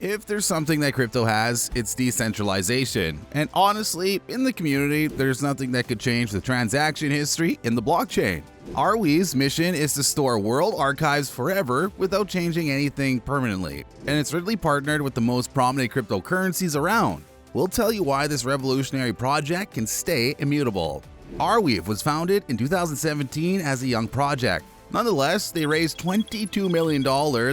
If there's something that crypto has, it's decentralization. And honestly, in the community, there's nothing that could change the transaction history in the blockchain. Arweave's mission is to store world archives forever without changing anything permanently, and it's really partnered with the most prominent cryptocurrencies around. We'll tell you why this revolutionary project can stay immutable. Arweave was founded in 2017 as a young project. Nonetheless, they raised $22 million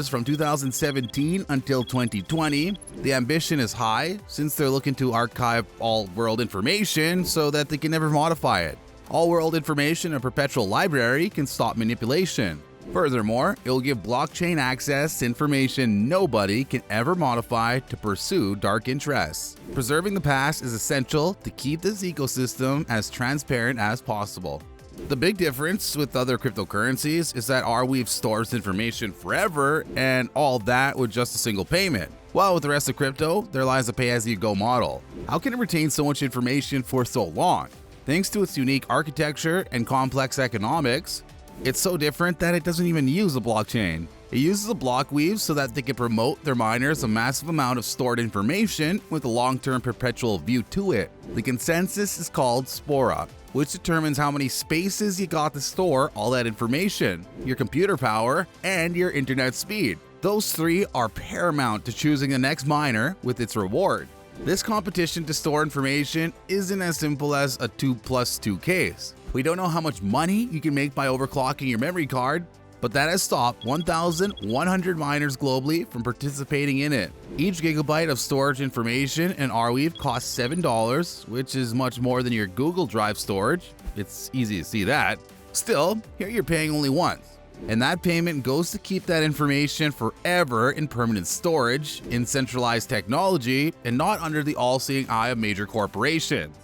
from 2017 until 2020. The ambition is high since they're looking to archive all world information so that they can never modify it. All world information in a perpetual library can stop manipulation. Furthermore, it will give blockchain access to information nobody can ever modify to pursue dark interests. Preserving the past is essential to keep this ecosystem as transparent as possible. The big difference with other cryptocurrencies is that Arweave stores information forever and all that with just a single payment. While with the rest of crypto, there lies a pay-as-you-go model. How can it retain so much information for so long? Thanks to its unique architecture and complex economics, it's so different that it doesn't even use a blockchain. It uses a block weave so that they can promote their miners a massive amount of stored information with a long-term perpetual view to it. The consensus is called Spora, which determines how many spaces you got to store all that information, your computer power, and your internet speed. Those three are paramount to choosing the next miner with its reward. This competition to store information isn't as simple as a 2+2 case. We don't know how much money you can make by overclocking your memory card, but that has stopped 1,100 miners globally from participating in it. Each gigabyte of storage information in Arweave costs $7, which is much more than your Google Drive storage. It's easy to see that. Still, here you're paying only once. And that payment goes to keep that information forever in permanent storage, in centralized technology, and not under the all-seeing eye of major corporations.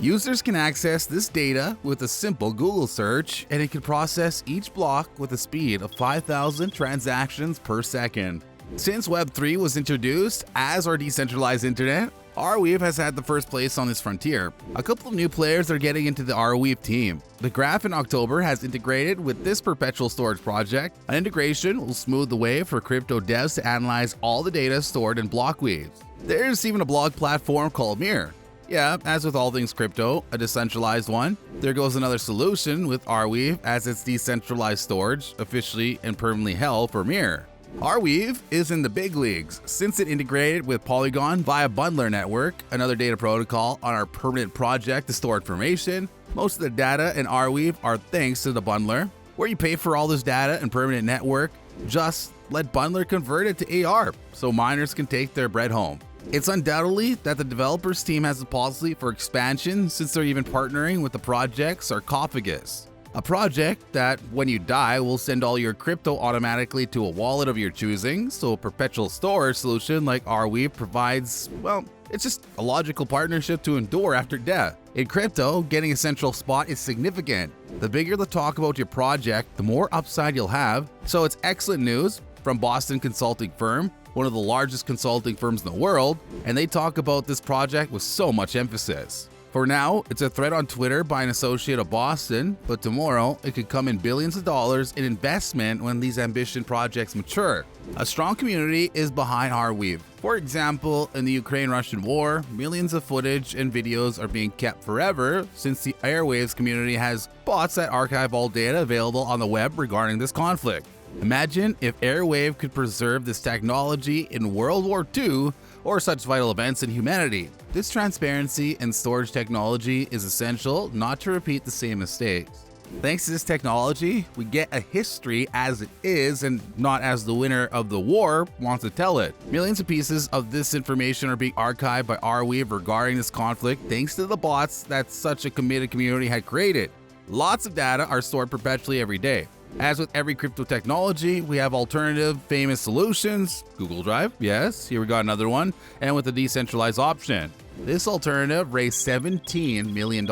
Users can access this data with a simple Google search, and it can process each block with a speed of 5,000 transactions per second. Since Web3 was introduced as our decentralized internet, Arweave has had the first place on this frontier. A couple of new players are getting into the Arweave team. The Graph in October has integrated with this perpetual storage project. An integration will smooth the way for crypto devs to analyze all the data stored in block weaves. There's even a blog platform called Mirror. Yeah, as with all things crypto, a decentralized one, there goes another solution with Arweave as its decentralized storage officially and permanently held for Mirror. Arweave is in the big leagues since it integrated with Polygon via Bundler Network, another data protocol on our permanent project to store information. Most of the data in Arweave are thanks to the Bundler, where you pay for all this data and permanent network. Just let Bundler convert it to AR so miners can take their bread home. It's undoubtedly that the developers team has a policy for expansion since they're even partnering with the project Sarcophagus, a project that, when you die, will send all your crypto automatically to a wallet of your choosing, so a perpetual storage solution like Arweave provides, well, it's just a logical partnership to endure after death. In crypto, getting a central spot is significant. The bigger the talk about your project, the more upside you'll have, so it's excellent news from Boston consulting firm, one of the largest consulting firms in the world, and they talk about this project with so much emphasis. For now, it's a thread on Twitter by an associate of Boston, but tomorrow it could come in billions of dollars in investment when these ambition projects mature. A strong community is behind Arweave. For example, in the Ukraine-Russian war, millions of footage and videos are being kept forever since the Airwaves community has bots that archive all data available on the web regarding this conflict. Imagine if Arweave could preserve this technology in World War II or such vital events in humanity. This transparency and storage technology is essential not to repeat the same mistakes. Thanks to this technology, we get a history as it is and not as the winner of the war wants to tell it. Millions of pieces of this information are being archived by Arweave regarding this conflict thanks to the bots that such a committed community had created. Lots of data are stored perpetually every day. As with every crypto technology, we have alternative famous solutions. Google Drive, yes, here we got another one, and with a decentralized option. This alternative raised $17 million.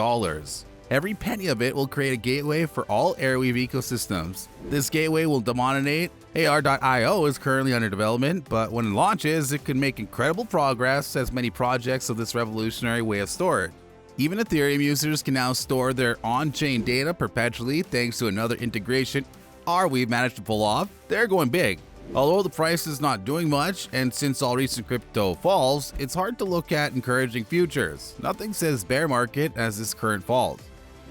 Every penny of it will create a gateway for all Arweave ecosystems. This gateway will dominate. AR.io is currently under development, but when it launches, it could make incredible progress as many projects of this revolutionary way of storage. Even Ethereum users can now store their on-chain data perpetually thanks to another integration Arweave managed to pull off. They're going big. Although the price is not doing much, and since all recent crypto falls, it's hard to look at encouraging futures. Nothing says bear market as this current falls.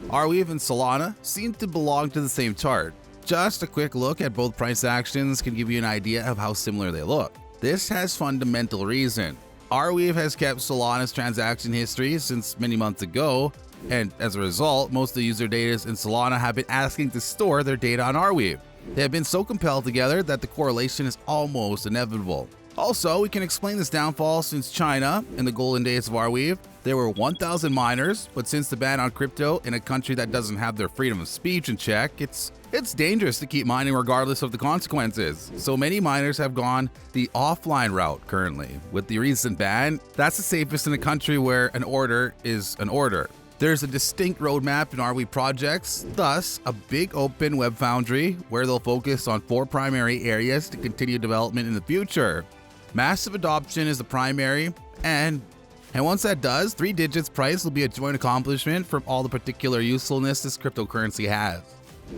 Arweave and Solana seem to belong to the same chart. Just a quick look at both price actions can give you an idea of how similar they look. This has fundamental reason. Arweave has kept Solana's transaction history since many months ago, and as a result, most of the user data in Solana have been asking to store their data on Arweave. They have been so compelled together that the correlation is almost inevitable. Also, we can explain this downfall since China, in the golden days of Arweave, there were 1,000 miners, but since the ban on crypto in a country that doesn't have their freedom of speech in check, it's dangerous to keep mining regardless of the consequences. So many miners have gone the offline route currently. With the recent ban, that's the safest in a country where an order is an order. There's a distinct roadmap in Arweave projects, thus a big open web foundry where they'll focus on 4 primary areas to continue development in the future. Massive adoption is the primary, and once that does, 3 digits price will be a joint accomplishment from all the particular usefulness this cryptocurrency has.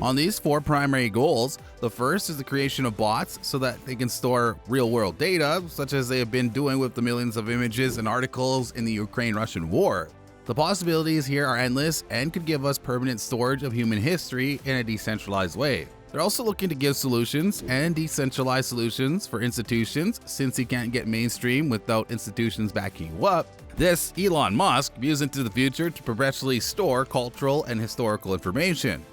On these 4 primary goals, the first is the creation of bots so that they can store real-world data, such as they have been doing with the millions of images and articles in the Ukraine-Russian war. The possibilities here are endless and could give us permanent storage of human history in a decentralized way. They're also looking to give solutions and decentralized solutions for institutions, since you can't get mainstream without institutions backing you up. This Elon Musk views into the future to perpetually store cultural and historical information.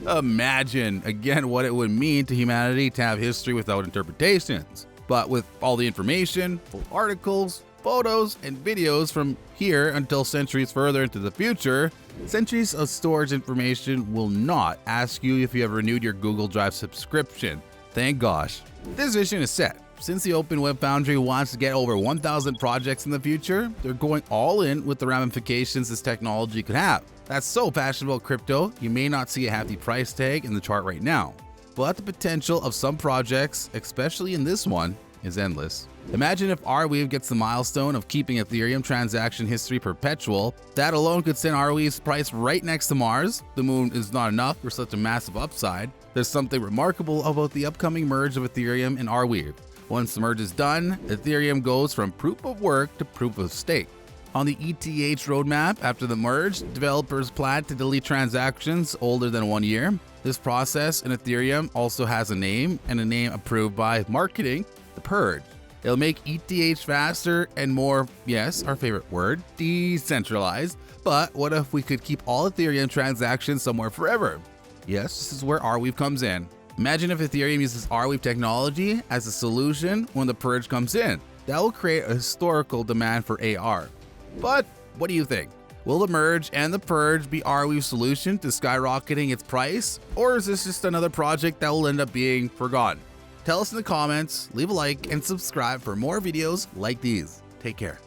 Imagine, again, what it would mean to humanity to have history without interpretations. But with all the information, full articles, photos, and videos from here until centuries further into the future, centuries of storage information will not ask you if you have renewed your Google Drive subscription. Thank gosh. This vision is set. Since the Open Web Foundry wants to get over 1,000 projects in the future, they're going all in with the ramifications this technology could have. That's so passionate about crypto, you may not see a hefty price tag in the chart right now. But the potential of some projects, especially in this one, is endless. Imagine if Arweave gets the milestone of keeping Ethereum transaction history perpetual. That alone could send Arweave's price right next to Mars. The moon is not enough for such a massive upside. There's something remarkable about the upcoming merge of Ethereum and Arweave. Once the merge is done, Ethereum goes from proof of work to proof of stake. On the ETH roadmap after the merge, developers plan to delete transactions older than 1 year. This process in Ethereum also has a name, and a name approved by marketing, the purge. It'll make ETH faster and more, yes, our favorite word, decentralized. But what if we could keep all Ethereum transactions somewhere forever? Yes, this is where Arweave comes in. Imagine if Ethereum uses Arweave technology as a solution when the purge comes in. That will create a historical demand for AR. But what do you think? Will the merge and the purge be Arweave's solution to skyrocketing its price? Or is this just another project that will end up being forgotten? Tell us in the comments, leave a like, and subscribe for more videos like these. Take care.